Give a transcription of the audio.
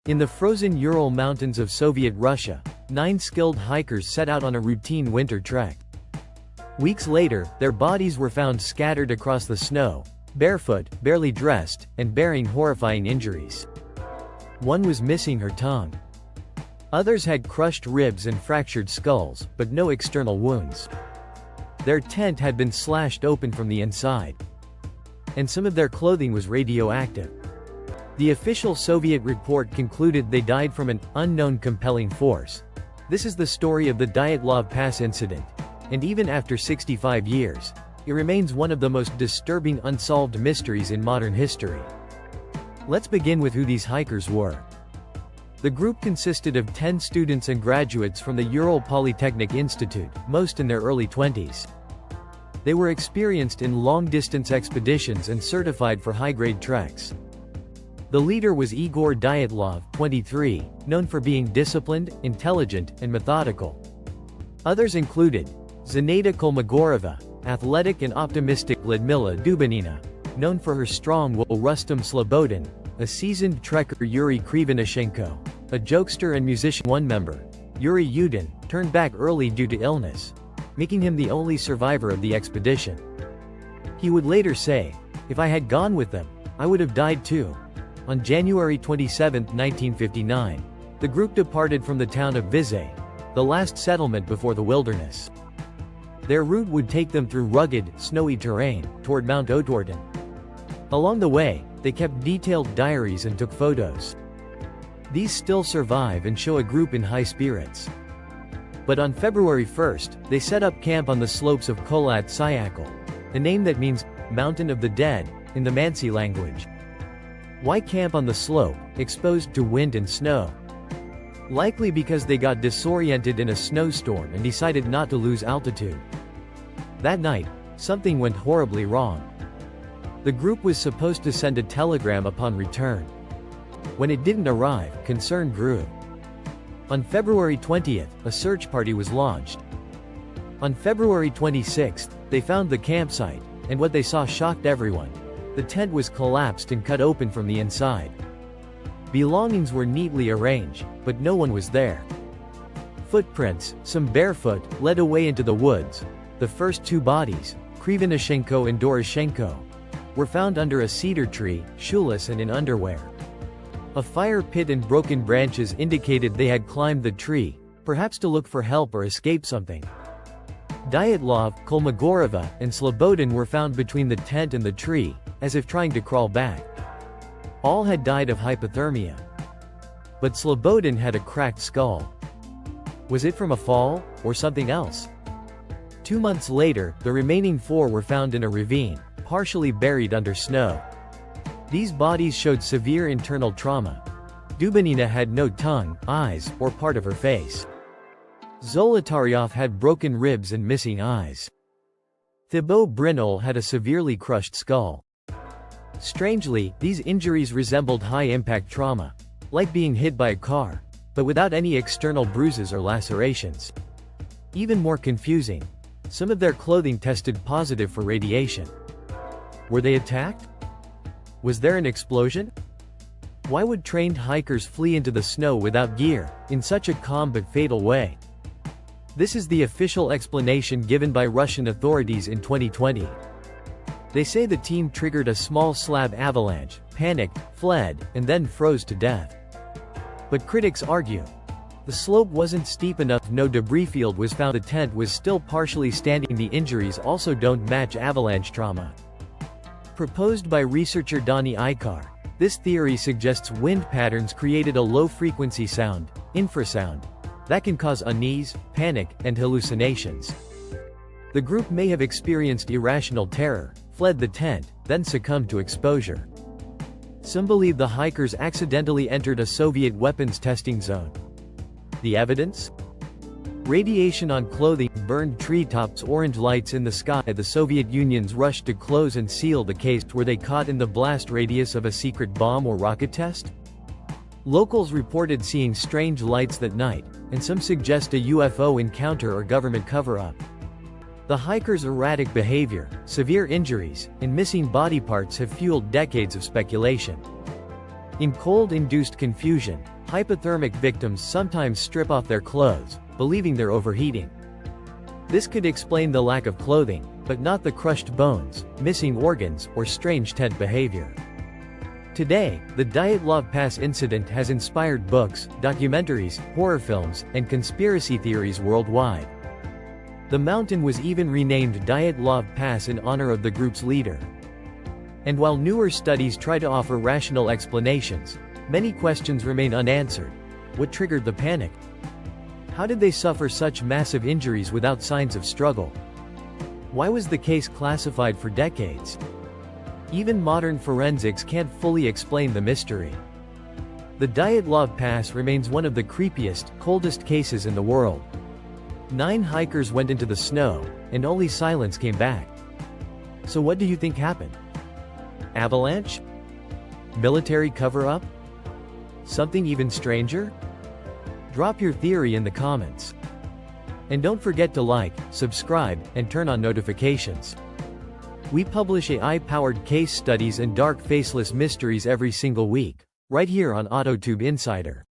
In the frozen Ural Mountains of Soviet Russia, 9 skilled hikers set out on a routine winter trek. Weeks later, their bodies were found scattered across the snow, barefoot, barely dressed, and bearing horrifying injuries. One was missing her tongue. Others had crushed ribs and fractured skulls, but no external wounds. Their tent had been slashed open from the inside. And some of their clothing was radioactive. The official Soviet report concluded they died from an unknown compelling force. This is the story of the Dyatlov Pass Incident. And even after 65 years, it remains one of the most disturbing unsolved mysteries in modern history. Let's begin with who these hikers were. The group consisted of 10 students and graduates from the Ural Polytechnic Institute, most in their early 20s. They were experienced in long-distance expeditions and certified for high-grade treks. The leader was Igor Dyatlov, 23, known for being disciplined, intelligent, and methodical. Others included Zinaida Kolmogorova, athletic and optimistic; Lyudmila Dubanina, known for her strong will; Rustam Slobodin, a seasoned trekker; Yuri Krivonishenko, a jokester and musician. One member, Yuri Yudin, turned back early due to illness, making him the only survivor of the expedition. He would later say, "If I had gone with them, I would have died too." On January 27, 1959, the group departed from the town of Vizay, the last settlement before the wilderness. Their route would take them through rugged, snowy terrain, toward Mount Otwarden. Along the way, they kept detailed diaries and took photos. These still survive and show a group in high spirits. But on February 1st, they set up camp on the slopes of Kholat Syakhl, a name that means mountain of the dead in the Mansi language. Why camp on the slope, exposed to wind and snow? Likely because they got disoriented in a snowstorm and decided not to lose altitude. That night, something went horribly wrong. The group was supposed to send a telegram upon return. When it didn't arrive, concern grew. On February 20th, a search party was launched. On February 26th, they found the campsite, and what they saw shocked everyone. The tent was collapsed and cut open from the inside. Belongings were neatly arranged, but no one was there. Footprints, some barefoot, led away into the woods. The first 2 bodies, Krivonishenko and Doroshenko, were found under a cedar tree, shoeless and in underwear. A fire pit and broken branches indicated they had climbed the tree, perhaps to look for help or escape something. Dyatlov, Kolmogorova, and Slobodin were found between the tent and the tree, as if trying to crawl back. All had died of hypothermia. But Slobodin had a cracked skull. Was it from a fall, or something else? 2 months later, the remaining 4 were found in a ravine, partially buried under snow. These bodies showed severe internal trauma. Dubanina had no tongue, eyes, or part of her face. Zolotaryov had broken ribs and missing eyes. Thibaut Brinol had a severely crushed skull. Strangely, these injuries resembled high-impact trauma, like being hit by a car, but without any external bruises or lacerations. Even more confusing, some of their clothing tested positive for radiation. Were they attacked? Was there an explosion? Why would trained hikers flee into the snow without gear, in such a calm but fatal way? This is the official explanation given by Russian authorities in 2020. They say the team triggered a small slab avalanche, panicked, fled, and then froze to death. But critics argue, the slope wasn't steep enough, no debris field was found, the tent was still partially standing, the injuries also don't match avalanche trauma. Proposed by researcher Dani Ikar, this theory suggests wind patterns created a low-frequency sound, infrasound, that can cause unease, panic, and hallucinations. The group may have experienced irrational terror, fled the tent, then succumbed to exposure. Some believe the hikers accidentally entered a Soviet weapons testing zone. The evidence? Radiation on clothing, burned treetops, orange lights in the sky. The Soviet Union's rushed to close and seal the case. Were they caught in the blast radius of a secret bomb or rocket test? Locals reported seeing strange lights that night, and some suggest a UFO encounter or government cover-up. The hikers' erratic behavior, severe injuries, and missing body parts have fueled decades of speculation. In cold-induced confusion, Hypothermic victims sometimes strip off their clothes, believing they're overheating. This could explain the lack of clothing, but not the crushed bones, missing organs, or strange tent behavior. Today, the Dyatlov Pass Incident has inspired books, documentaries, horror films, and conspiracy theories worldwide. The mountain was even renamed Dyatlov Pass in honor of the group's leader. And while newer studies try to offer rational explanations, many questions remain unanswered. What triggered the panic? How did they suffer such massive injuries without signs of struggle? Why was the case classified for decades? Even modern forensics can't fully explain the mystery. The Dyatlov Pass remains one of the creepiest, coldest cases in the world. 9 hikers went into the snow, and only silence came back. So what do you think happened? Avalanche? Military cover-up? Something even stranger? Drop your theory in the comments. And don't forget to like, subscribe, and turn on notifications. We publish AI-powered case studies and dark faceless mysteries every single week, right here on AutoTube Insider.